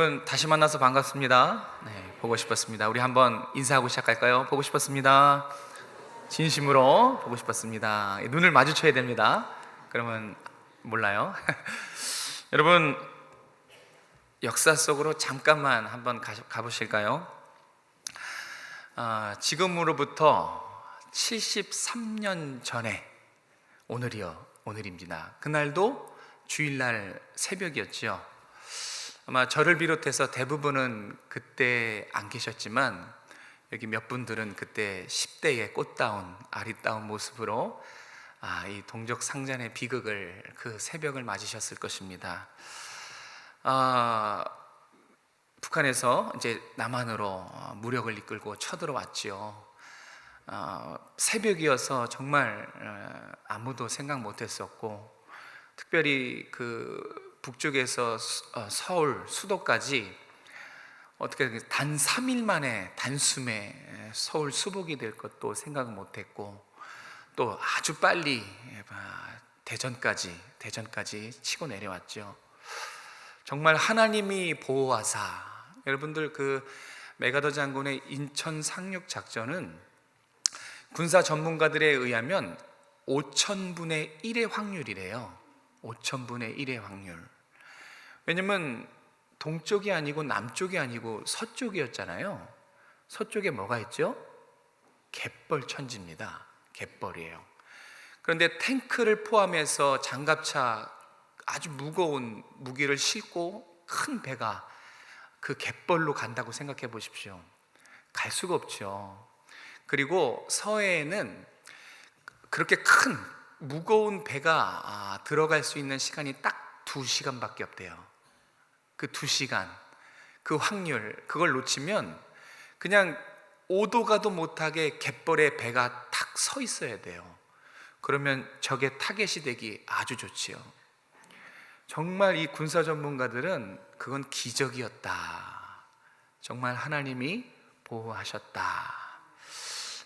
여러분 다시 만나서 반갑습니다. 보고 싶었습니다. 우리 한번 인사하고 시작할까요? 보고 싶었습니다. 진심으로 보고 싶었습니다. 눈을 마주쳐야 됩니다. 그러면 몰라요. 여러분 역사 속으로 잠깐만 한번 가보실까요? 지금으로부터 73년 전에 오늘입니다. 그날도 주일날 새벽이었죠. 아마 저를 비롯해서 대부분은 그때 안 계셨지만 여기 몇 분들은 그때 10대의 꽃다운 아리따운 모습으로 이 동족 상잔의 비극을 그 새벽을 맞으셨을 것입니다. 북한에서 이제 남한으로 무력을 이끌고 쳐들어왔지요. 새벽이어서 정말 아무도 생각 못했었고, 특별히 그 북쪽에서 서울 수도까지 어떻게 단 3일 만에 단숨에 서울 수복이 될 것도 생각을 못했고, 또 아주 빨리 대전까지 치고 내려왔죠. 정말 하나님이 보호하사. 여러분들 그 메가더 장군의 인천 상륙 작전은 군사 전문가들에 의하면 5,000분의 1의 확률이래요. 5,000분의 1의 확률. 왜냐면 동쪽이 아니고 남쪽이 아니고 서쪽이었잖아요. 서쪽에 뭐가 있죠? 갯벌 천지입니다. 갯벌이에요. 그런데 탱크를 포함해서 장갑차 아주 무거운 무기를 싣고 큰 배가 그 갯벌로 간다고 생각해 보십시오. 갈 수가 없죠. 그리고 서해에는 그렇게 큰 무거운 배가 들어갈 수 있는 시간이 딱 2시간밖에 없대요. 그 2시간, 그 확률, 그걸 놓치면 그냥 오도 가도 못하게 갯벌에 배가 탁 서 있어야 돼요. 그러면 적의 타겟이 되기 아주 좋지요. 정말 이 군사 전문가들은 그건 기적이었다, 정말 하나님이 보호하셨다,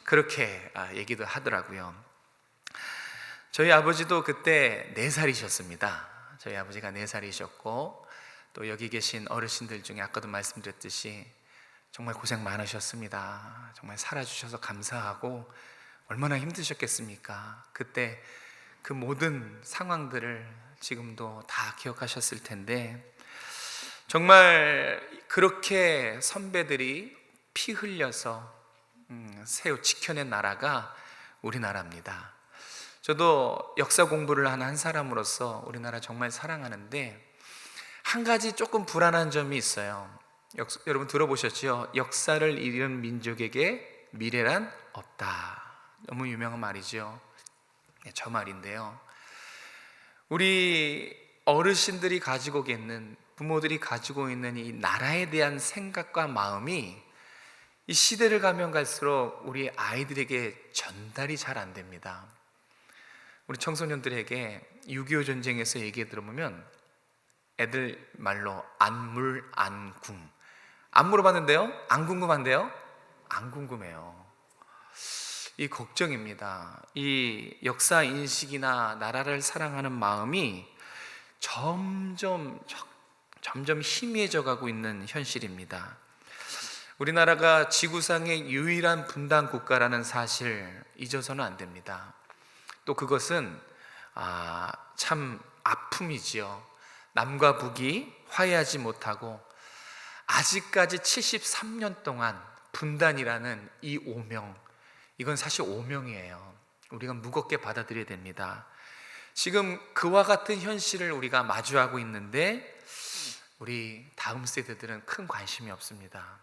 그렇게 얘기도 하더라고요. 저희 아버지도 그때 4살이셨습니다. 저희 아버지가 4살이셨고, 또 여기 계신 어르신들 중에 아까도 말씀드렸듯이 정말 고생 많으셨습니다. 정말 살아주셔서 감사하고 얼마나 힘드셨겠습니까? 그때 그 모든 상황들을 지금도 다 기억하셨을 텐데, 정말 그렇게 선배들이 피 흘려서 지켜낸 나라가 우리나라입니다. 저도 역사 공부를 하는 한 사람으로서 우리나라 정말 사랑하는데, 한 가지 조금 불안한 점이 있어요. 여러분 들어보셨죠? 역사를 잃은 민족에게 미래란 없다. 너무 유명한 말이죠. 저 말인데요, 우리 어르신들이 가지고 있는, 부모들이 가지고 있는 이 나라에 대한 생각과 마음이 이 시대를 가면 갈수록 우리 아이들에게 전달이 잘 안 됩니다. 우리 청소년들에게 6.25 전쟁에서 얘기 들어보면 애들 말로 안물 안궁. 안 물어봤는데요? 안 궁금한데요? 안 궁금해요. 이 걱정입니다. 이 역사 인식이나 나라를 사랑하는 마음이 점점 희미해져 가고 있는 현실입니다. 우리나라가 지구상의 유일한 분단 국가라는 사실 잊어서는 안 됩니다. 또 그것은 참 아픔이지요. 남과 북이 화해하지 못하고 아직까지 73년 동안 분단이라는 이 오명, 이건 사실 오명이에요. 우리가 무겁게 받아들여야 됩니다. 지금 그와 같은 현실을 우리가 마주하고 있는데 우리 다음 세대들은 큰 관심이 없습니다.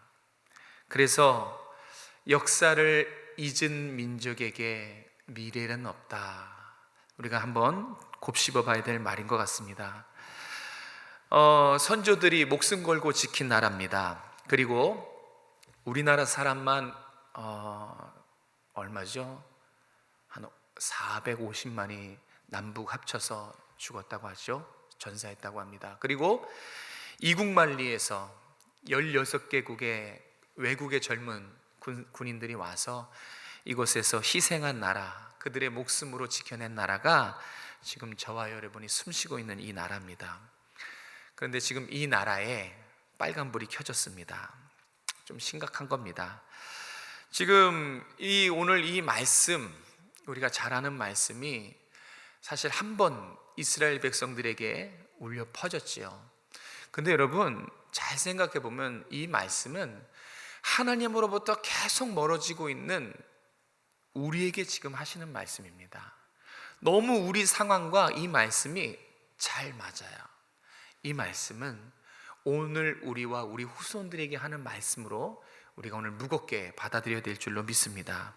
그래서 역사를 잊은 민족에게 미래는 없다, 우리가 한번 곱씹어 봐야 될 말인 것 같습니다. 선조들이 목숨 걸고 지킨 나라입니다. 그리고 우리나라 사람만 얼마죠? 한 450만이 남북 합쳐서 죽었다고 하죠. 전사했다고 합니다. 그리고 이국만리에서 16개국의 외국의 젊은 군인들이 와서 이곳에서 희생한 나라, 그들의 목숨으로 지켜낸 나라가 지금 저와 여러분이 숨쉬고 있는 이 나라입니다. 그런데 지금 이 나라에 빨간불이 켜졌습니다. 좀 심각한 겁니다. 지금 오늘 이 말씀, 우리가 잘 아는 말씀이 사실 한 번 이스라엘 백성들에게 울려 퍼졌지요. 근데 여러분 잘 생각해 보면 이 말씀은 하나님으로부터 계속 멀어지고 있는 우리에게 지금 하시는 말씀입니다. 너무 우리 상황과 이 말씀이 잘 맞아요. 이 말씀은 오늘 우리와 우리 후손들에게 하는 말씀으로 우리가 오늘 무겁게 받아들여야 될 줄로 믿습니다.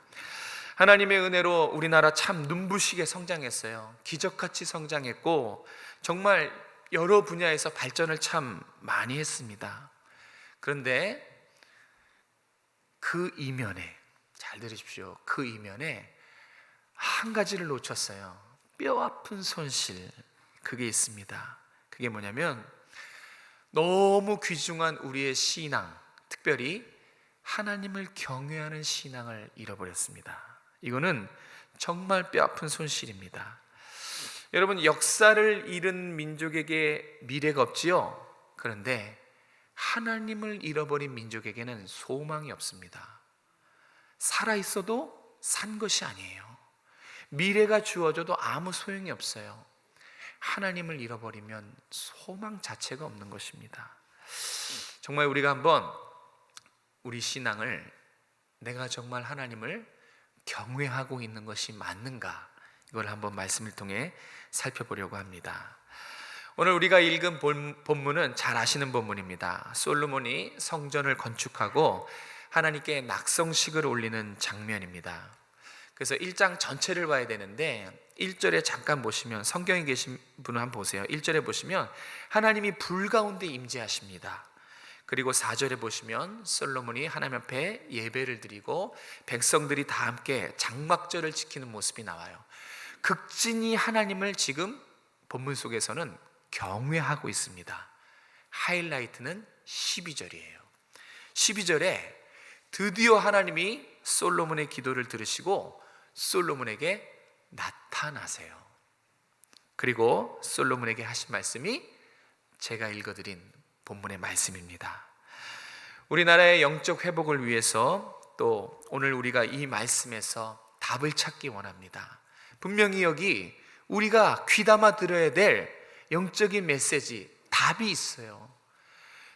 하나님의 은혜로 우리나라 참 눈부시게 성장했어요. 기적같이 성장했고 정말 여러 분야에서 발전을 참 많이 했습니다. 그런데 그 이면에, 잘 들으십시오, 그 이면에 한 가지를 놓쳤어요. 뼈아픈 손실, 그게 있습니다. 그게 뭐냐면 너무 귀중한 우리의 신앙, 특별히 하나님을 경외하는 신앙을 잃어버렸습니다. 이거는 정말 뼈아픈 손실입니다. 여러분, 역사를 잃은 민족에게 미래가 없지요. 그런데 하나님을 잃어버린 민족에게는 소망이 없습니다. 살아있어도 산 것이 아니에요. 미래가 주어져도 아무 소용이 없어요. 하나님을 잃어버리면 소망 자체가 없는 것입니다. 정말 우리가 한번 우리 신앙을, 내가 정말 하나님을 경외하고 있는 것이 맞는가, 이걸 한번 말씀을 통해 살펴보려고 합니다. 오늘 우리가 읽은 본문은 잘 아시는 본문입니다. 솔로몬이 성전을 건축하고 하나님께 낙성식을 올리는 장면입니다. 그래서 1장 전체를 봐야 되는데 1절에 잠깐 보시면, 성경에 계신 분은 한번 보세요. 1절에 보시면 하나님이 불 가운데 임재하십니다. 그리고 4절에 보시면 솔로몬이 하나님 앞에 예배를 드리고 백성들이 다 함께 장막절을 지키는 모습이 나와요. 극진히 하나님을 지금 본문 속에서는 경외하고 있습니다. 하이라이트는 12절이에요. 12절에 드디어 하나님이 솔로몬의 기도를 들으시고 솔로몬에게 나타나세요. 그리고 솔로몬에게 하신 말씀이 제가 읽어드린 본문의 말씀입니다. 우리나라의 영적 회복을 위해서 또 오늘 우리가 이 말씀에서 답을 찾기 원합니다. 분명히 여기 우리가 귀담아 들어야 될 영적인 메시지, 답이 있어요.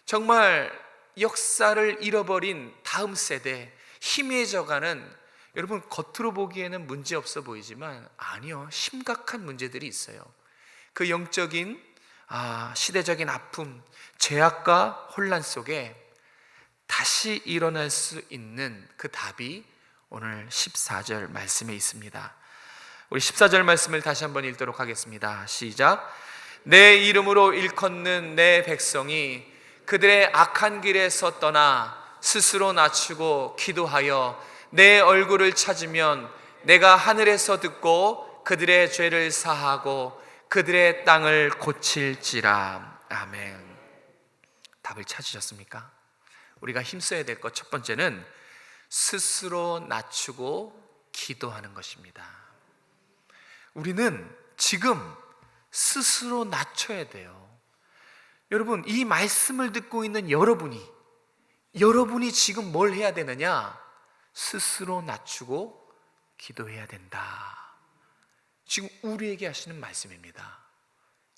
정말 역사를 잃어버린 다음 세대, 희미해져가는, 여러분 겉으로 보기에는 문제 없어 보이지만 아니요, 심각한 문제들이 있어요. 그 영적인 시대적인 아픔, 죄악과 혼란 속에 다시 일어날 수 있는 그 답이 오늘 14절 말씀에 있습니다. 우리 14절 말씀을 다시 한번 읽도록 하겠습니다. 시작. 내 이름으로 일컫는 내 백성이 그들의 악한 길에서 떠나 스스로 낮추고 기도하여 내 얼굴을 찾으면 내가 하늘에서 듣고 그들의 죄를 사하고 그들의 땅을 고칠지라. 아멘. 답을 찾으셨습니까? 우리가 힘써야 될 것 첫 번째는 스스로 낮추고 기도하는 것입니다. 우리는 지금 스스로 낮춰야 돼요. 여러분, 이 말씀을 듣고 있는 여러분이 지금 뭘 해야 되느냐? 스스로 낮추고 기도해야 된다. 지금 우리에게 하시는 말씀입니다.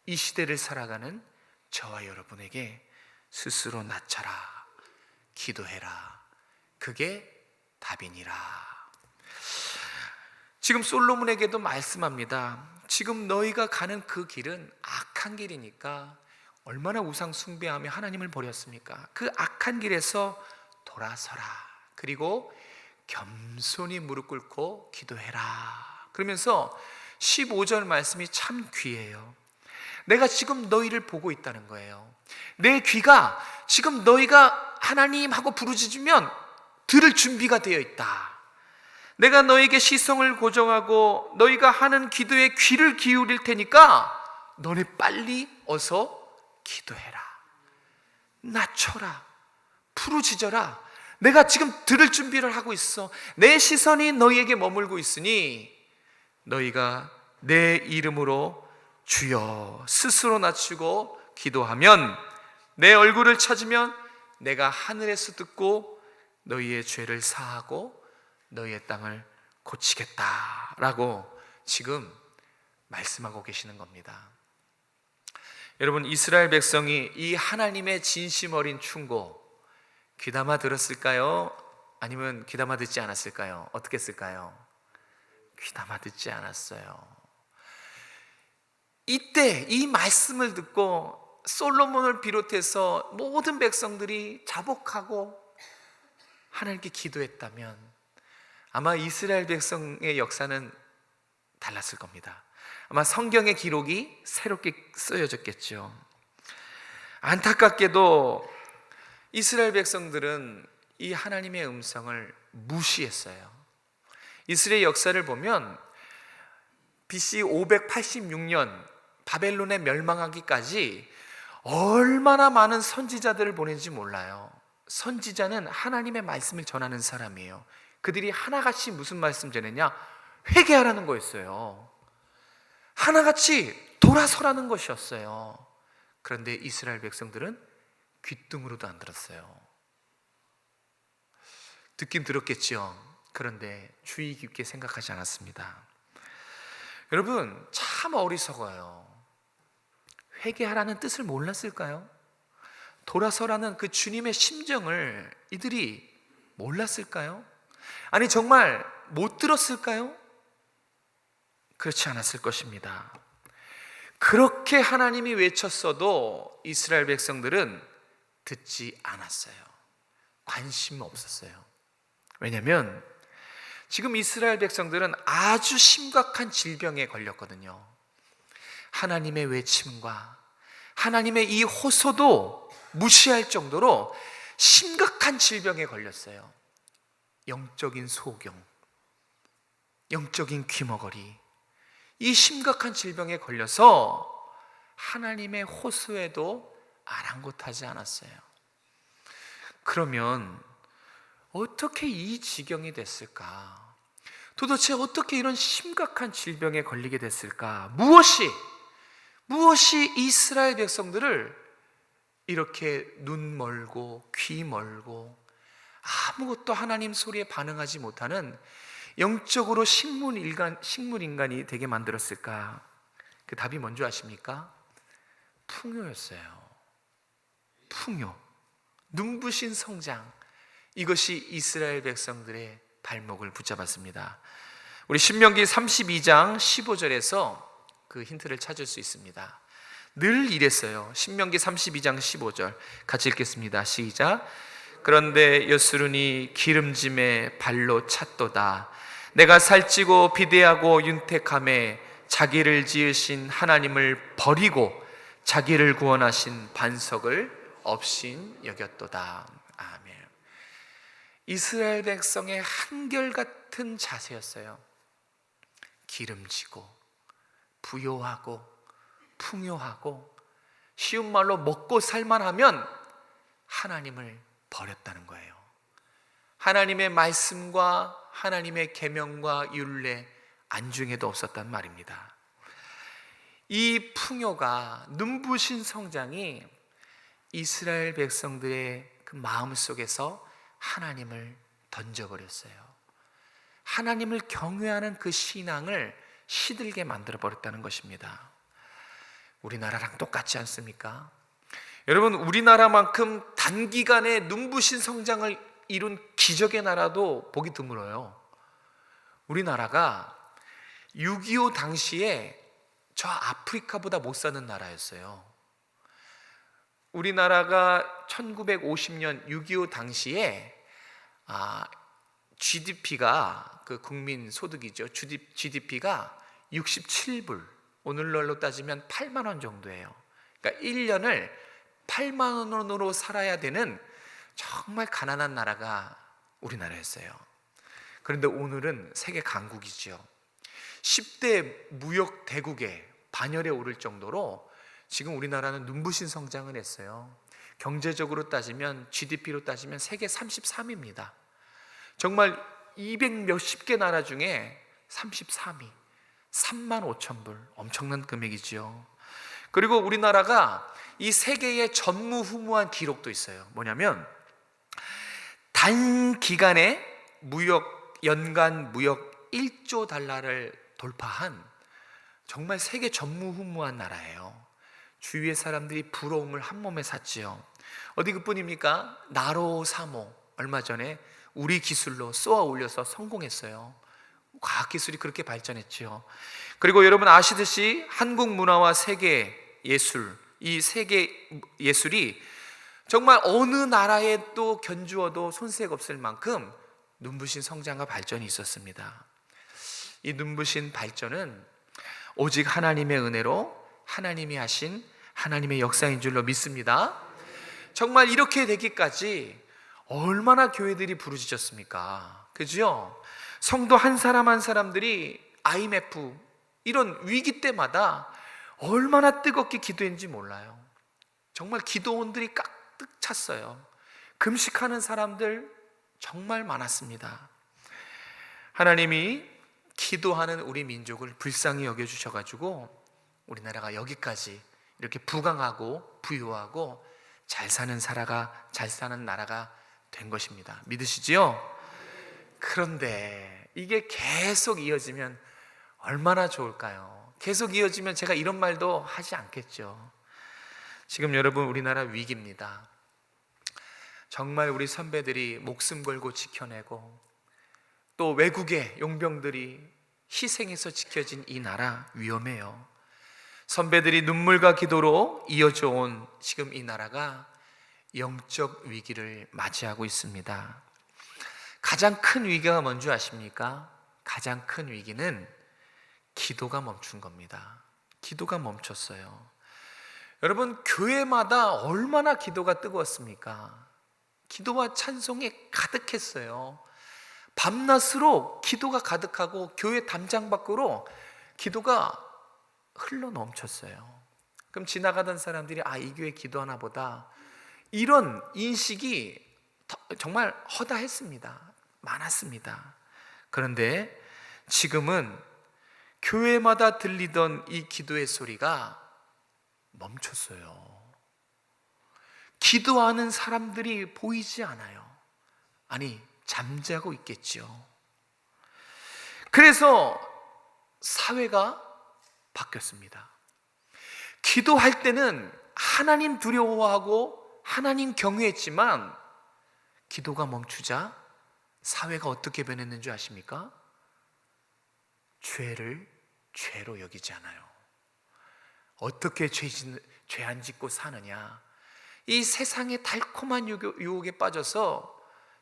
이 시대를 살아가는 저와 여러분에게 스스로 낮춰라, 기도해라, 그게 답이니라. 지금 솔로몬에게도 말씀합니다. 지금 너희가 가는 그 길은 악한 길이니까 얼마나 우상 숭배하며 하나님을 버렸습니까? 그 악한 길에서 돌아서라. 그리고 겸손히 무릎 꿇고 기도해라. 그러면서 15절 말씀이 참 귀해요. 내가 지금 너희를 보고 있다는 거예요. 내 귀가 지금 너희가 하나님 하고 부르짖으면 들을 준비가 되어 있다. 내가 너에게 시성을 고정하고 너희가 하는 기도에 귀를 기울일 테니까 너네 빨리 어서 기도해라. 낮춰라. 부르짖어라. 내가 지금 들을 준비를 하고 있어. 내 시선이 너희에게 머물고 있으니 너희가 내 이름으로 주여 스스로 낮추고 기도하면 내 얼굴을 찾으면 내가 하늘에서 듣고 너희의 죄를 사하고 너희의 땅을 고치겠다라고 지금 말씀하고 계시는 겁니다. 여러분, 이스라엘 백성이 이 하나님의 진심 어린 충고 귀담아 들었을까요? 아니면 귀담아 듣지 않았을까요? 어떻게 했을까요? 귀담아 듣지 않았어요. 이때 이 말씀을 듣고 솔로몬을 비롯해서 모든 백성들이 자복하고 하나님께 기도했다면 아마 이스라엘 백성의 역사는 달랐을 겁니다. 아마 성경의 기록이 새롭게 쓰여졌겠죠. 안타깝게도 이스라엘 백성들은 이 하나님의 음성을 무시했어요. 이스라엘 역사를 보면 BC 586년 바벨론에 멸망하기까지 얼마나 많은 선지자들을 보낸지 몰라요. 선지자는 하나님의 말씀을 전하는 사람이에요. 그들이 하나같이 무슨 말씀 전했냐? 회개하라는 거였어요. 하나같이 돌아서라는 것이었어요. 그런데 이스라엘 백성들은 귀뚱으로도 안 들었어요. 듣긴 들었겠죠. 그런데 주의 깊게 생각하지 않았습니다. 여러분, 참 어리석어요. 회개하라는 뜻을 몰랐을까요? 돌아서라는 그 주님의 심정을 이들이 몰랐을까요? 아니, 정말 못 들었을까요? 그렇지 않았을 것입니다. 그렇게 하나님이 외쳤어도 이스라엘 백성들은 듣지 않았어요. 관심 없었어요. 왜냐하면 지금 이스라엘 백성들은 아주 심각한 질병에 걸렸거든요. 하나님의 외침과 하나님의 이 호소도 무시할 정도로 심각한 질병에 걸렸어요. 영적인 소경, 영적인 귀머거리, 이 심각한 질병에 걸려서 하나님의 호소에도 아랑곳하지 않았어요. 그러면 어떻게 이 지경이 됐을까? 도대체 어떻게 이런 심각한 질병에 걸리게 됐을까? 무엇이 이스라엘 백성들을 이렇게 눈 멀고 귀 멀고 아무것도 하나님 소리에 반응하지 못하는 영적으로 식물 인간이 되게 만들었을까? 그 답이 뭔지 아십니까? 풍요였어요. 풍요, 눈부신 성장, 이것이 이스라엘 백성들의 발목을 붙잡았습니다. 우리 신명기 32장 15절에서 그 힌트를 찾을 수 있습니다. 늘 이랬어요. 신명기 32장 15절 같이 읽겠습니다. 시작. 그런데 여스룬이 기름짐에 발로 찼도다. 내가 살찌고 비대하고 윤택함에 자기를 지으신 하나님을 버리고 자기를 구원하신 반석을 업신 여겼도다. 아멘. 이스라엘 백성의 한결같은 자세였어요. 기름지고 부요하고 풍요하고 쉬운 말로 먹고 살만하면 하나님을 버렸다는 거예요. 하나님의 말씀과 하나님의 계명과 율례 안중에도 없었단 말입니다. 이 풍요가, 눈부신 성장이 이스라엘 백성들의 그 마음속에서 하나님을 던져버렸어요. 하나님을 경외하는 그 신앙을 시들게 만들어버렸다는 것입니다. 우리나라랑 똑같지 않습니까? 여러분, 우리나라만큼 단기간에 눈부신 성장을 이룬 기적의 나라도 보기 드물어요. 우리나라가 6.25 당시에 저 아프리카보다 못 사는 나라였어요. 우리나라가 1950년 6.25 당시에 GDP가 그 국민 소득이죠. GDP가 67불, 오늘날로 따지면 8만 원 정도예요. 그러니까 1년을 8만 원으로 살아야 되는 정말 가난한 나라가 우리나라였어요. 그런데 오늘은 세계 강국이죠. 10대 무역 대국에 반열에 오를 정도로 지금 우리나라는 눈부신 성장을 했어요. 경제적으로 따지면, GDP로 따지면 세계 33위입니다. 정말 200 몇십 개 나라 중에 33위, 3만 5천 불, 엄청난 금액이죠. 그리고 우리나라가 이 세계의 전무후무한 기록도 있어요. 뭐냐면 단기간에 연간 무역 1조 달러를 돌파한 정말 세계 전무후무한 나라예요. 주위의 사람들이 부러움을 한 몸에 샀지요. 어디 그뿐입니까? 나로 사모 얼마 전에 우리 기술로 쏘아 올려서 성공했어요. 과학기술이 그렇게 발전했지요. 그리고 여러분 아시듯이 한국 문화와 세계 예술, 이 세계 예술이 정말 어느 나라에 또 견주어도 손색 없을 만큼 눈부신 성장과 발전이 있었습니다. 이 눈부신 발전은 오직 하나님의 은혜로 하나님이 하신 하나님의 역사인 줄로 믿습니다. 정말 이렇게 되기까지 얼마나 교회들이 부르짖었습니까? 그죠? 성도 한 사람 한 사람들이 IMF 이런 위기 때마다 얼마나 뜨겁게 기도했는지 몰라요. 정말 기도원들이 가득 찼어요. 금식하는 사람들 정말 많았습니다. 하나님이 기도하는 우리 민족을 불쌍히 여겨주셔가지고 우리나라가 여기까지 이렇게 부강하고 부유하고 잘 사는 나라가 된 것입니다. 믿으시지요? 그런데 이게 계속 이어지면 얼마나 좋을까요? 계속 이어지면 제가 이런 말도 하지 않겠죠. 지금 여러분 우리나라 위기입니다. 정말 우리 선배들이 목숨 걸고 지켜내고 또 외국의 용병들이 희생해서 지켜진 이 나라 위험해요. 선배들이 눈물과 기도로 이어져 온 지금 이 나라가 영적 위기를 맞이하고 있습니다. 가장 큰 위기가 뭔지 아십니까? 가장 큰 위기는 기도가 멈춘 겁니다. 기도가 멈췄어요. 여러분 교회마다 얼마나 기도가 뜨거웠습니까? 기도와 찬송이 가득했어요. 밤낮으로 기도가 가득하고 교회 담장 밖으로 기도가 흘러 넘쳤어요. 그럼 지나가던 사람들이 이 교회 기도하나 보다 이런 인식이 정말 허다했습니다. 많았습니다. 그런데 지금은 교회마다 들리던 이 기도의 소리가 멈췄어요. 기도하는 사람들이 보이지 않아요. 아니, 잠자고 있겠죠. 그래서 사회가 바뀌었습니다. 기도할 때는 하나님 두려워하고 하나님 경외했지만 기도가 멈추자 사회가 어떻게 변했는지 아십니까? 죄를 죄로 여기지 않아요. 어떻게 죄 안 짓고 사느냐? 이 세상의 달콤한 유혹에 빠져서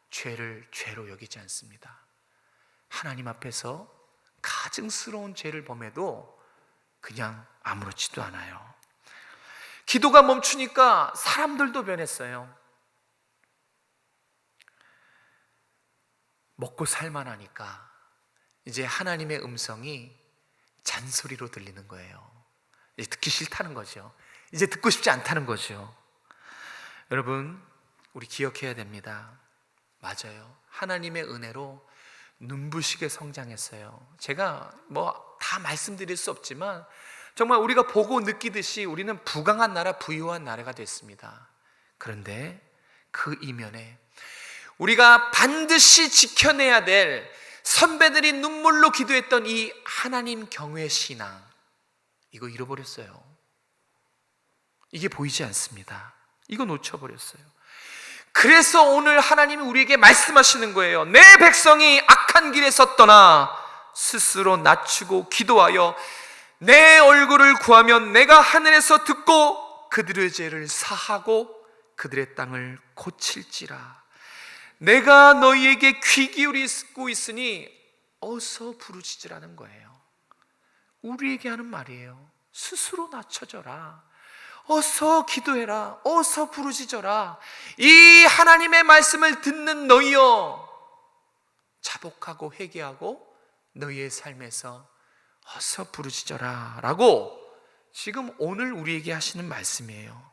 죄를 죄로 여기지 않습니다. 하나님 앞에서 가증스러운 죄를 범해도 그냥 아무렇지도 않아요. 기도가 멈추니까 사람들도 변했어요. 먹고 살만하니까 이제 하나님의 음성이 잔소리로 들리는 거예요. 이제 듣기 싫다는 거죠. 이제 듣고 싶지 않다는 거죠. 여러분, 우리 기억해야 됩니다. 맞아요. 하나님의 은혜로 눈부시게 성장했어요. 제가 다 말씀드릴 수 없지만 정말 우리가 보고 느끼듯이 우리는 부강한 나라, 부유한 나라가 됐습니다. 그런데 그 이면에 우리가 반드시 지켜내야 될 선배들이 눈물로 기도했던 이 하나님 경외 신앙, 이거 잃어버렸어요. 이게 보이지 않습니다. 이거 놓쳐버렸어요. 그래서 오늘 하나님이 우리에게 말씀하시는 거예요. 내 백성이 악한 길에서 떠나 스스로 낮추고 기도하여 내 얼굴을 구하면 내가 하늘에서 듣고 그들의 죄를 사하고 그들의 땅을 고칠지라. 내가 너희에게 귀 기울이고 있으니 어서 부르짖으라는 거예요. 우리에게 하는 말이에요. 스스로 낮춰져라. 어서 기도해라. 어서 부르짖어라. 이 하나님의 말씀을 듣는 너희여, 자복하고 회개하고 너희의 삶에서 어서 부르짖어라 라고 지금 오늘 우리에게 하시는 말씀이에요.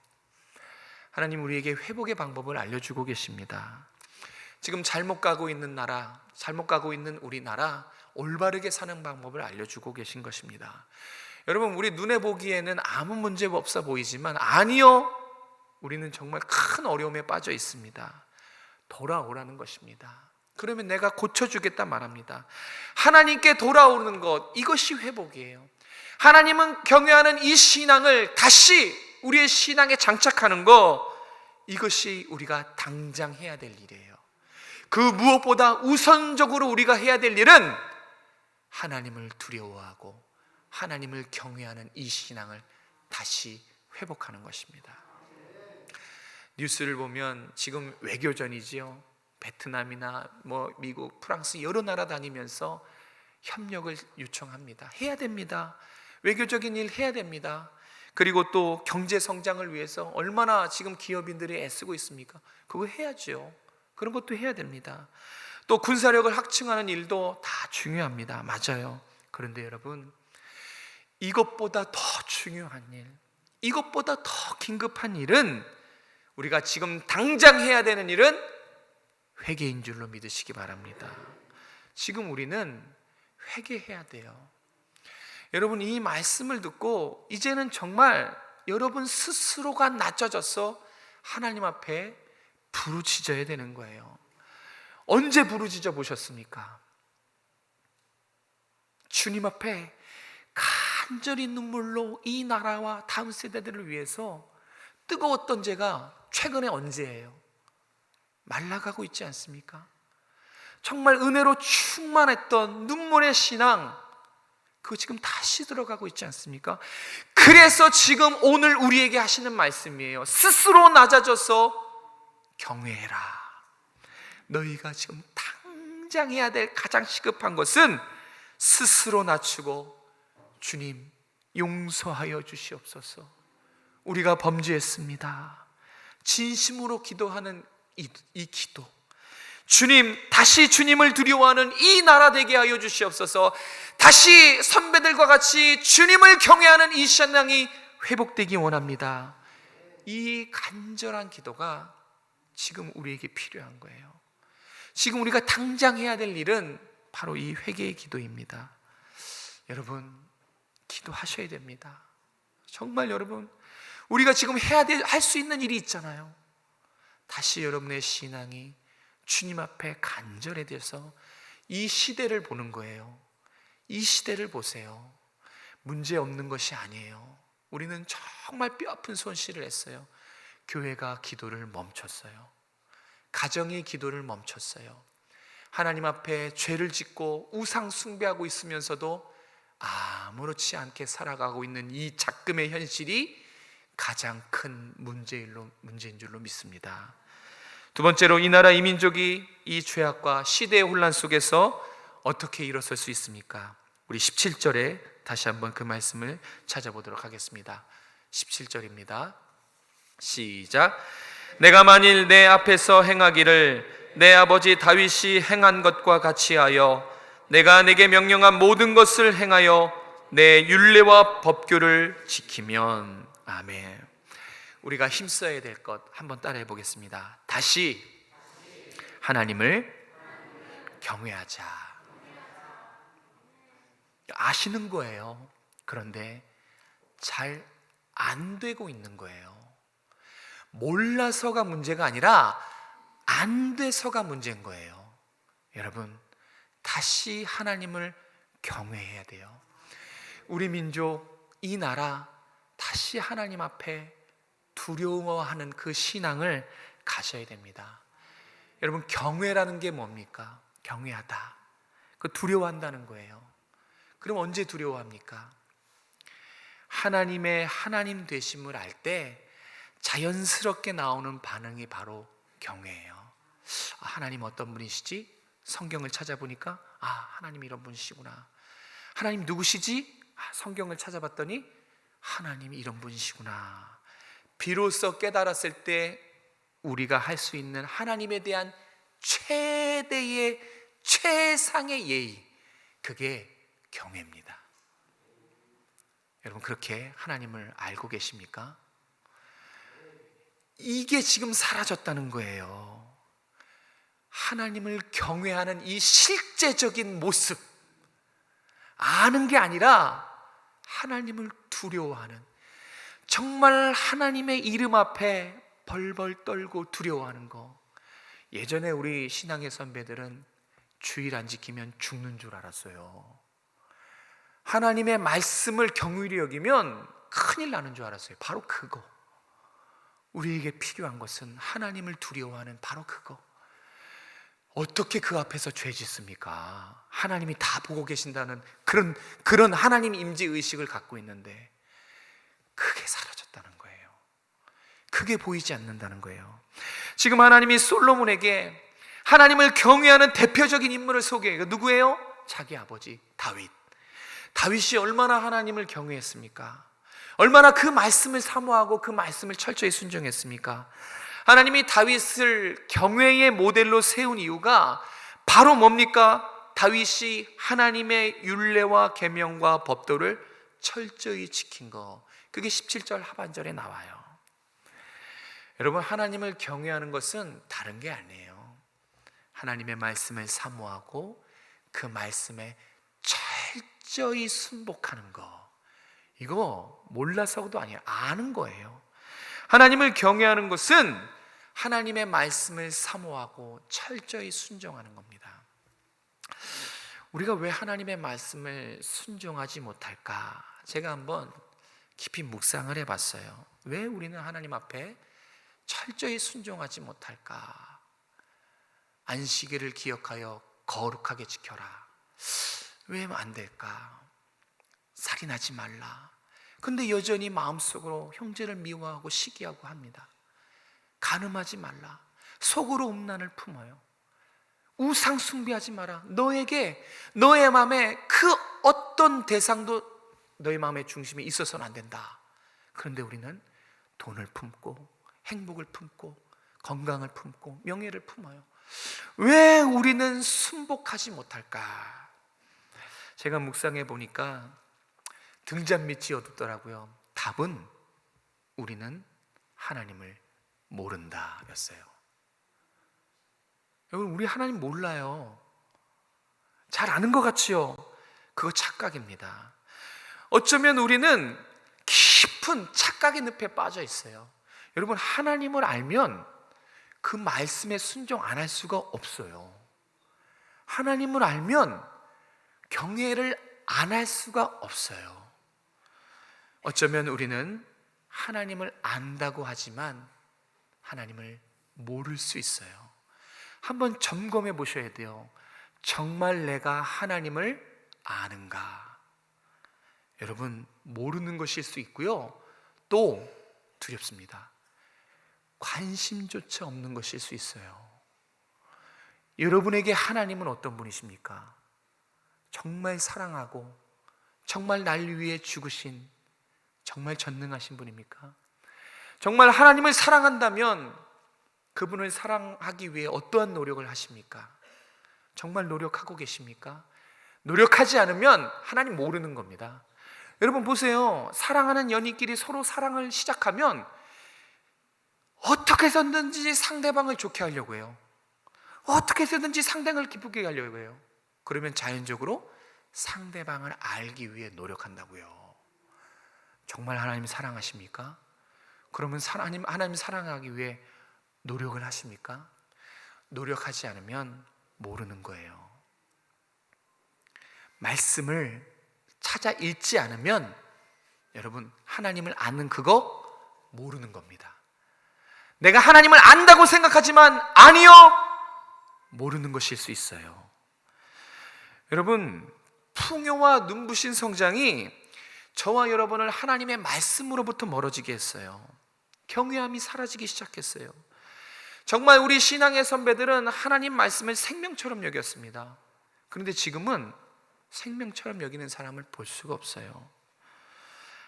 하나님 우리에게 회복의 방법을 알려주고 계십니다. 지금 잘못 가고 있는 나라, 잘못 가고 있는 우리나라 올바르게 사는 방법을 알려주고 계신 것입니다. 여러분, 우리 눈에 보기에는 아무 문제 없어 보이지만 아니요, 우리는 정말 큰 어려움에 빠져 있습니다. 돌아오라는 것입니다. 그러면 내가 고쳐주겠다 말합니다. 하나님께 돌아오는 것, 이것이 회복이에요. 하나님은 경외하는 이 신앙을 다시 우리의 신앙에 장착하는 것, 이것이 우리가 당장 해야 될 일이에요. 그 무엇보다 우선적으로 우리가 해야 될 일은 하나님을 두려워하고 하나님을 경외하는 이 신앙을 다시 회복하는 것입니다. 뉴스를 보면 지금 외교전이지요. 베트남이나 미국, 프랑스 여러 나라 다니면서 협력을 요청합니다. 해야 됩니다. 외교적인 일 해야 됩니다. 그리고 또 경제 성장을 위해서 얼마나 지금 기업인들이 애쓰고 있습니까? 그거 해야죠. 그런 것도 해야 됩니다. 또 군사력을 확충하는 일도 다 중요합니다. 맞아요. 그런데 여러분, 이것보다 더 중요한 일, 이것보다 더 긴급한 일은, 우리가 지금 당장 해야 되는 일은 회개인 줄로 믿으시기 바랍니다. 지금 우리는 회개해야 돼요. 여러분, 이 말씀을 듣고 이제는 정말 여러분 스스로가 낮춰져서 하나님 앞에 부르짖어야 되는 거예요. 언제 부르짖어 보셨습니까? 주님 앞에 간절히 눈물로 이 나라와 다음 세대들을 위해서 뜨거웠던 제가 최근에 언제예요? 말라가고 있지 않습니까? 정말 은혜로 충만했던 눈물의 신앙, 그거 지금 다시 들어가고 있지 않습니까? 그래서 지금 오늘 우리에게 하시는 말씀이에요. 스스로 낮아져서 경외해라. 너희가 지금 당장 해야 될 가장 시급한 것은 스스로 낮추고 주님 용서하여 주시옵소서. 우리가 범죄했습니다. 진심으로 기도하는 이 기도, 주님, 다시 주님을 두려워하는 이 나라 되게 하여 주시옵소서. 다시 선배들과 같이 주님을 경외하는 이 신앙이 회복되기 원합니다. 이 간절한 기도가 지금 우리에게 필요한 거예요. 지금 우리가 당장 해야 될 일은 바로 이 회개의 기도입니다. 여러분, 기도하셔야 됩니다. 정말 여러분, 우리가 지금 할 수 있는 일이 있잖아요. 다시 여러분의 신앙이 주님 앞에 간절해져서 이 시대를 보는 거예요. 이 시대를 보세요. 문제 없는 것이 아니에요. 우리는 정말 뼈아픈 손실을 했어요. 교회가 기도를 멈췄어요. 가정이 기도를 멈췄어요. 하나님 앞에 죄를 짓고 우상 숭배하고 있으면서도 아무렇지 않게 살아가고 있는 이 작금의 현실이 가장 큰 문제인 줄로 믿습니다. 두 번째로, 이 나라 이 민족이 이 죄악과 시대의 혼란 속에서 어떻게 일어설 수 있습니까? 우리 17절에 다시 한번 그 말씀을 찾아보도록 하겠습니다. 17절입니다. 시작. 내가 만일 내 앞에서 행하기를 내 아버지 다윗이 행한 것과 같이 하여 내가 내게 명령한 모든 것을 행하여 내 율례와 법규를 지키면. 아멘. 우리가 힘써야 될 것 한번 따라해 보겠습니다. 다시 하나님을 경외하자. 아시는 거예요. 그런데 잘 안 되고 있는 거예요. 몰라서가 문제가 아니라 안 돼서가 문제인 거예요. 여러분, 다시 하나님을 경외해야 돼요. 우리 민족, 이 나라 다시 하나님 앞에 두려워하는 그 신앙을 가셔야 됩니다. 여러분, 경외라는 게 뭡니까? 경외하다, 그 두려워한다는 거예요. 그럼 언제 두려워합니까? 하나님의 하나님 되심을 알 때 자연스럽게 나오는 반응이 바로 경외예요. 하나님 어떤 분이시지? 성경을 찾아보니까 하나님 이런 분이시구나. 하나님 누구시지? 성경을 찾아봤더니 하나님 이런 분이시구나. 비로소 깨달았을 때 우리가 할 수 있는 하나님에 대한 최대의 최상의 예의, 그게 경외입니다. 여러분, 그렇게 하나님을 알고 계십니까? 이게 지금 사라졌다는 거예요. 하나님을 경외하는 이 실제적인 모습, 아는 게 아니라 하나님을 두려워하는, 정말 하나님의 이름 앞에 벌벌 떨고 두려워하는 거. 예전에 우리 신앙의 선배들은 주일 안 지키면 죽는 줄 알았어요. 하나님의 말씀을 경휼히 여기면 큰일 나는 줄 알았어요. 바로 그거. 우리에게 필요한 것은 하나님을 두려워하는 바로 그거. 어떻게 그 앞에서 죄 짓습니까? 하나님이 다 보고 계신다는 그런 하나님 임재 의식을 갖고 있는데 그게 사라졌다는 거예요. 그게 보이지 않는다는 거예요. 지금 하나님이 솔로몬에게 하나님을 경외하는 대표적인 인물을 소개해요. 누구예요? 자기 아버지 다윗. 다윗이 얼마나 하나님을 경외했습니까? 얼마나 그 말씀을 사모하고 그 말씀을 철저히 순종했습니까? 하나님이 다윗을 경외의 모델로 세운 이유가 바로 뭡니까? 다윗이 하나님의 율례와 계명과 법도를 철저히 지킨 거. 그게 17절 하반절에 나와요. 여러분, 하나님을 경외하는 것은 다른 게 아니에요. 하나님의 말씀을 사모하고 그 말씀에 철저히 순복하는 거. 이거 몰라서도 아니에요. 아는 거예요. 하나님을 경외하는 것은 하나님의 말씀을 사모하고 철저히 순종하는 겁니다. 우리가 왜 하나님의 말씀을 순종하지 못할까? 제가 한번 깊이 묵상을 해봤어요. 왜 우리는 하나님 앞에 철저히 순종하지 못할까? 안식일을 기억하여 거룩하게 지켜라. 왜 안 될까? 살인하지 말라. 근데 여전히 마음속으로 형제를 미워하고 시기하고 합니다. 간음하지 말라. 속으로 음란을 품어요. 우상 숭배하지 마라. 너의 마음에 그 어떤 대상도 너의 마음의 중심에 있어서는 안 된다. 그런데 우리는 돈을 품고 행복을 품고 건강을 품고 명예를 품어요. 왜 우리는 순복하지 못할까? 제가 묵상해 보니까 등잔 밑이 어둡더라고요. 답은 우리는 하나님을 모른다 였어요. 여러분, 우리 하나님 몰라요. 잘 아는 것 같지요? 그거 착각입니다. 어쩌면 우리는 깊은 착각의 늪에 빠져 있어요. 여러분, 하나님을 알면 그 말씀에 순종 안 할 수가 없어요. 하나님을 알면 경외를 안 할 수가 없어요. 어쩌면 우리는 하나님을 안다고 하지만 하나님을 모를 수 있어요. 한번 점검해 보셔야 돼요. 정말 내가 하나님을 아는가? 여러분, 모르는 것일 수 있고요. 또 두렵습니다. 관심조차 없는 것일 수 있어요. 여러분에게 하나님은 어떤 분이십니까? 정말 사랑하고 정말 날 위해 죽으신 정말 전능하신 분입니까? 정말 하나님을 사랑한다면 그분을 사랑하기 위해 어떠한 노력을 하십니까? 정말 노력하고 계십니까? 노력하지 않으면 하나님 모르는 겁니다. 여러분 보세요. 사랑하는 연인끼리 서로 사랑을 시작하면 어떻게 해서든지 상대방을 좋게 하려고 해요. 어떻게 해서든지 상대방을 기쁘게 하려고 해요. 그러면 자연적으로 상대방을 알기 위해 노력한다고요. 정말 하나님 사랑하십니까? 그러면 하나님 사랑하기 위해 노력을 하십니까? 노력하지 않으면 모르는 거예요. 말씀을 찾아 읽지 않으면 여러분, 하나님을 아는 그거 모르는 겁니다. 내가 하나님을 안다고 생각하지만 아니요, 모르는 것일 수 있어요. 여러분, 풍요와 눈부신 성장이 저와 여러분을 하나님의 말씀으로부터 멀어지게 했어요. 경외함이 사라지기 시작했어요. 정말 우리 신앙의 선배들은 하나님 말씀을 생명처럼 여겼습니다. 그런데 지금은 생명처럼 여기는 사람을 볼 수가 없어요.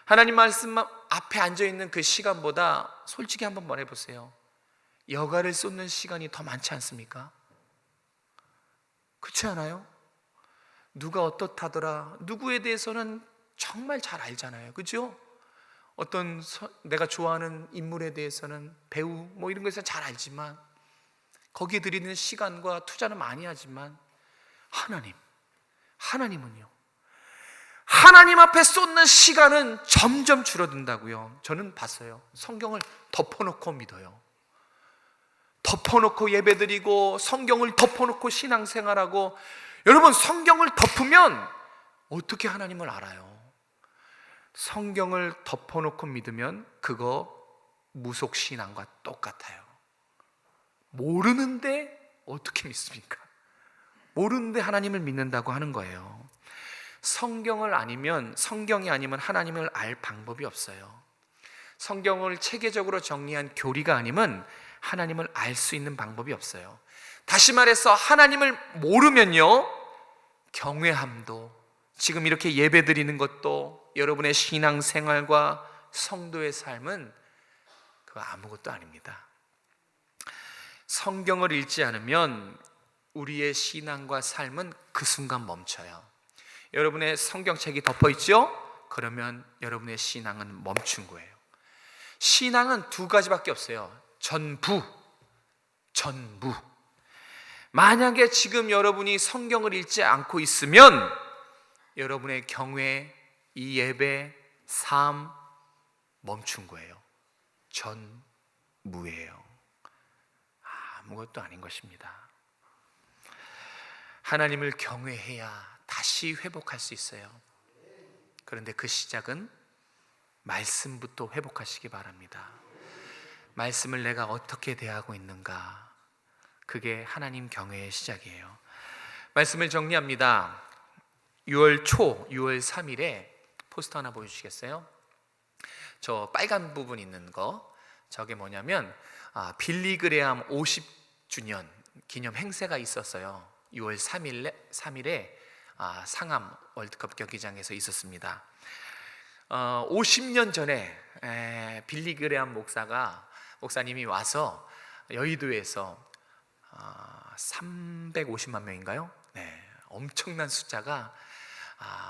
하나님 말씀 앞에 앉아있는 그 시간보다 솔직히 한번 말해보세요. 여가를 쏟는 시간이 더 많지 않습니까? 그렇지 않아요? 누가 어떻다더라, 누구에 대해서는 정말 잘 알잖아요. 그죠? 어떤 내가 좋아하는 인물에 대해서는 배우 뭐 이런 것에서 잘 알지만 거기에 들이는 시간과 투자는 많이 하지만 하나님은요, 하나님 앞에 쏟는 시간은 점점 줄어든다고요. 저는 봤어요. 성경을 덮어놓고 믿어요. 덮어놓고 예배드리고 성경을 덮어놓고 신앙생활하고. 여러분, 성경을 덮으면 어떻게 하나님을 알아요? 성경을 덮어놓고 믿으면 그거 무속신앙과 똑같아요. 모르는데 어떻게 믿습니까? 모르는데 하나님을 믿는다고 하는 거예요. 성경이 아니면 하나님을 알 방법이 없어요. 성경을 체계적으로 정리한 교리가 아니면 하나님을 알 수 있는 방법이 없어요. 다시 말해서 하나님을 모르면요, 경외함도, 지금 이렇게 예배 드리는 것도, 여러분의 신앙생활과 성도의 삶은 그거 아무것도 아닙니다. 성경을 읽지 않으면 우리의 신앙과 삶은 그 순간 멈춰요. 여러분의 성경책이 덮어있죠? 그러면 여러분의 신앙은 멈춘 거예요. 신앙은 두 가지밖에 없어요. 전부. 만약에 지금 여러분이 성경을 읽지 않고 있으면 여러분의 경외, 이 예배, 삶 멈춘 거예요. 전무예요. 아무것도 아닌 것입니다. 하나님을 경외해야 다시 회복할 수 있어요. 그런데 그 시작은 말씀부터 회복하시기 바랍니다. 말씀을 내가 어떻게 대하고 있는가, 그게 하나님 경외의 시작이에요. 말씀을 정리합니다. 6월 3일에 포스터 하나 보여주시겠어요? 저 빨간 부분 있는 거, 저게 뭐냐면 빌리그레암 50주년 기념 행사가 있었어요. 6월 3일에 상암 월드컵 경기장에서 있었습니다. 50년 전에 빌리그레암 목사님이 와서 여의도에서 350만 명인가요? 네, 엄청난 숫자가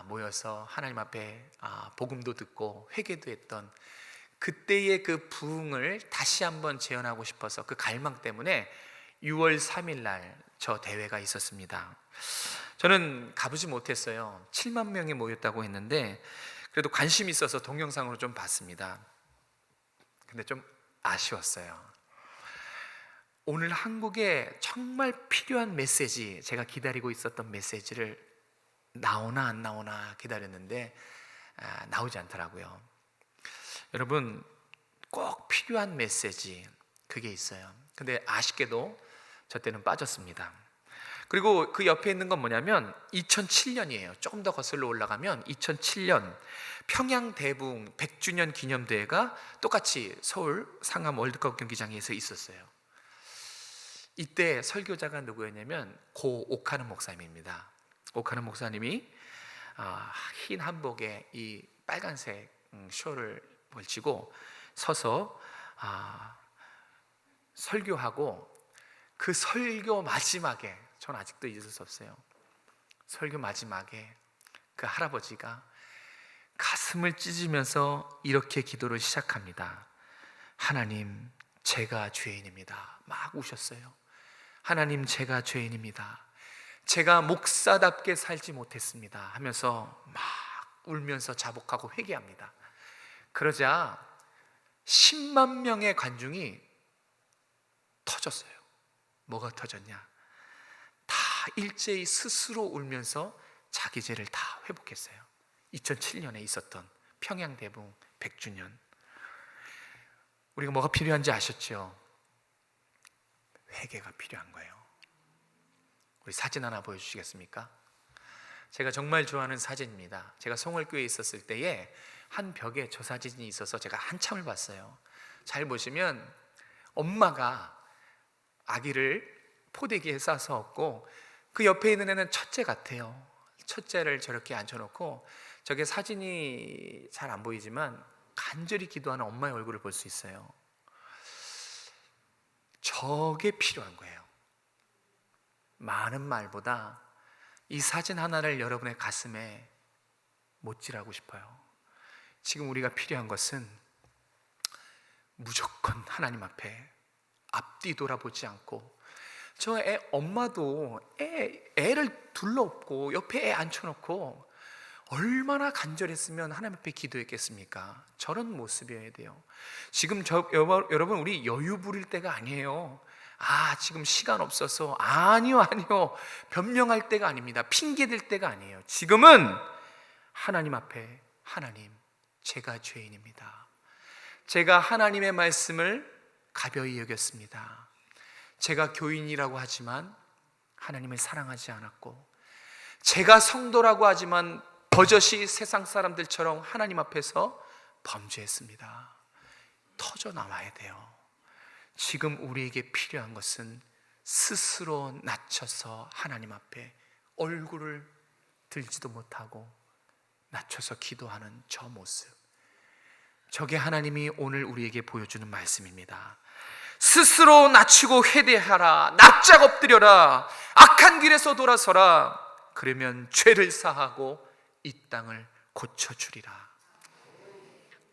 모여서 하나님 앞에 복음도 듣고 회개도 했던 그때의 그 부흥을 다시 한번 재현하고 싶어서 그 갈망 때문에 6월 3일 날 저 대회가 있었습니다. 저는 가보지 못했어요. 7만 명이 모였다고 했는데 그래도 관심이 있어서 동영상으로 좀 봤습니다. 근데 좀 아쉬웠어요. 오늘 한국에 정말 필요한 메시지, 제가 기다리고 있었던 메시지를 나오나 안 나오나 기다렸는데 나오지 않더라고요. 여러분, 꼭 필요한 메시지, 그게 있어요. 근데 아쉽게도 저 때는 빠졌습니다. 그리고 그 옆에 있는 건 뭐냐면 2007년이에요. 조금 더 거슬러 올라가면 2007년 평양 대붕 100주년 기념대회가 똑같이 서울 상암 월드컵 경기장에서 있었어요. 이때 설교자가 누구였냐면 고 옥하는 목사님입니다. 옥하는 목사님이 흰 한복에 이 빨간색 쇼를 걸치고 서서 설교하고, 그 설교 마지막에, 전 아직도 잊을 수 없어요. 설교 마지막에 그 할아버지가 가슴을 찢으면서 이렇게 기도를 시작합니다. 하나님, 제가 죄인입니다. 막 우셨어요. 하나님, 제가 죄인입니다. 제가 목사답게 살지 못했습니다 하면서 막 울면서 자복하고 회개합니다. 그러자 10만 명의 관중이 터졌어요. 뭐가 터졌냐? 다 일제히 스스로 울면서 자기 죄를 다 회복했어요. 2007년에 있었던 평양 대붕 100주년. 우리가 뭐가 필요한지 아셨죠? 회개가 필요한 거예요. 우리 사진 하나 보여주시겠습니까? 제가 정말 좋아하는 사진입니다. 제가 송월교회에 있었을 때에 한 벽에 저 사진이 있어서 제가 한참을 봤어요. 잘 보시면 엄마가 아기를 포대기에 싸서 업고 그 옆에 있는 애는 첫째 같아요. 첫째를 저렇게 앉혀놓고, 저게 사진이 잘 안 보이지만 간절히 기도하는 엄마의 얼굴을 볼 수 있어요. 저게 필요한 거예요. 많은 말보다 이 사진 하나를 여러분의 가슴에 못질하고 싶어요. 지금 우리가 필요한 것은 무조건 하나님 앞에 앞뒤 돌아보지 않고, 저 엄마도 애를 둘러엎고 옆에 애 앉혀놓고 얼마나 간절했으면 하나님 앞에 기도했겠습니까? 저런 모습이어야 돼요. 지금 여러분, 우리 여유 부릴 때가 아니에요. 지금 시간 없어서. 아니요. 변명할 때가 아닙니다. 핑계댈 때가 아니에요. 지금은 하나님 앞에, 하나님, 제가 죄인입니다. 제가 하나님의 말씀을 가벼이 여겼습니다. 제가 교인이라고 하지만 하나님을 사랑하지 않았고, 제가 성도라고 하지만 버젓이 세상 사람들처럼 하나님 앞에서 범죄했습니다. 터져 나와야 돼요. 지금 우리에게 필요한 것은 스스로 낮춰서 하나님 앞에 얼굴을 들지도 못하고 낮춰서 기도하는 저 모습, 저게 하나님이 오늘 우리에게 보여주는 말씀입니다. 스스로 낮추고 회개하라, 납작 엎드려라, 악한 길에서 돌아서라. 그러면 죄를 사하고 이 땅을 고쳐주리라.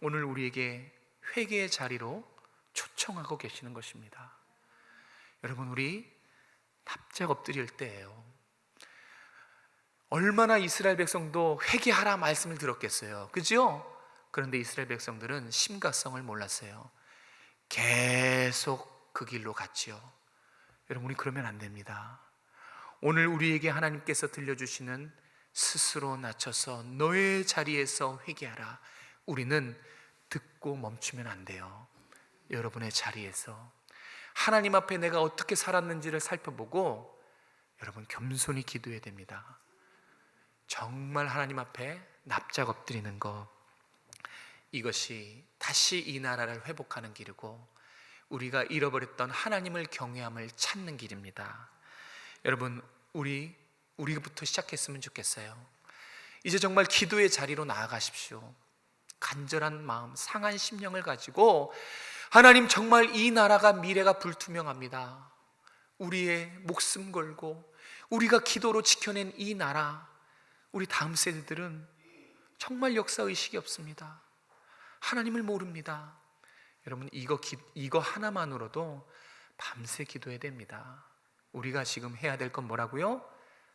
오늘 우리에게 회개의 자리로 초청하고 계시는 것입니다. 여러분, 우리 납작 엎드릴 때예요. 얼마나 이스라엘 백성도 회개하라 말씀을 들었겠어요. 그죠? 그런데 이스라엘 백성들은 심각성을 몰랐어요. 계속 그 길로 갔지요. 여러분, 우리 그러면 안 됩니다. 오늘 우리에게 하나님께서 들려주시는 스스로 낮춰서 너의 자리에서 회개하라, 우리는 듣고 멈추면 안 돼요. 여러분의 자리에서 하나님 앞에 내가 어떻게 살았는지를 살펴보고 여러분 겸손히 기도해야 됩니다. 정말 하나님 앞에 납작 엎드리는 것, 이것이 다시 이 나라를 회복하는 길이고 우리가 잃어버렸던 하나님을 경외함을 찾는 길입니다. 여러분, 우리부터 시작했으면 좋겠어요. 이제 정말 기도의 자리로 나아가십시오. 간절한 마음, 상한 심령을 가지고 하나님, 정말 이 나라가 미래가 불투명합니다. 우리의 목숨 걸고 우리가 기도로 지켜낸 이 나라, 우리 다음 세대들은 정말 역사의식이 없습니다. 하나님을 모릅니다. 여러분, 이거 하나만으로도 밤새 기도해야 됩니다. 우리가 지금 해야 될 건 뭐라고요?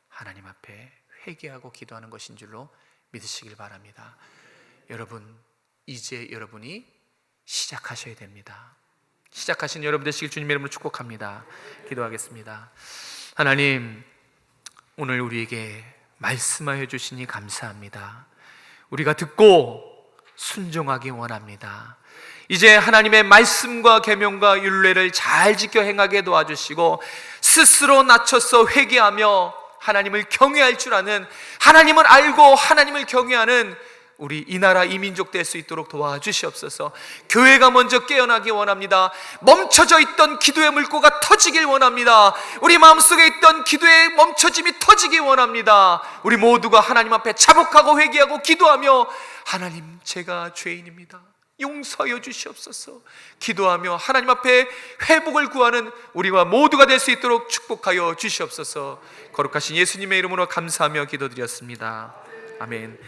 하나님 앞에 회개하고 기도하는 것인 줄로 믿으시길 바랍니다. 여러분, 이제 여러분이 시작하셔야 됩니다. 시작하신 여러분 되시길 주님의 이름으로 축복합니다. 기도하겠습니다. 하나님, 오늘 우리에게 말씀하여 주시니 감사합니다. 우리가 듣고 순종하기 원합니다. 이제 하나님의 말씀과 계명과 율례를 잘 지켜 행하게 도와주시고 스스로 낮춰서 회개하며 하나님을 경외할 줄 아는, 하나님을 알고 하나님을 경외하는 우리 이 나라 이 민족 될 수 있도록 도와주시옵소서. 교회가 먼저 깨어나기 원합니다. 멈춰져 있던 기도의 물꼬가 터지길 원합니다. 우리 마음속에 있던 기도의 멈춰짐이 터지기 원합니다. 우리 모두가 하나님 앞에 자복하고 회개하고 기도하며 하나님, 제가 죄인입니다, 용서하여 주시옵소서 기도하며 하나님 앞에 회복을 구하는 우리와 모두가 될 수 있도록 축복하여 주시옵소서. 거룩하신 예수님의 이름으로 감사하며 기도드렸습니다. 아멘.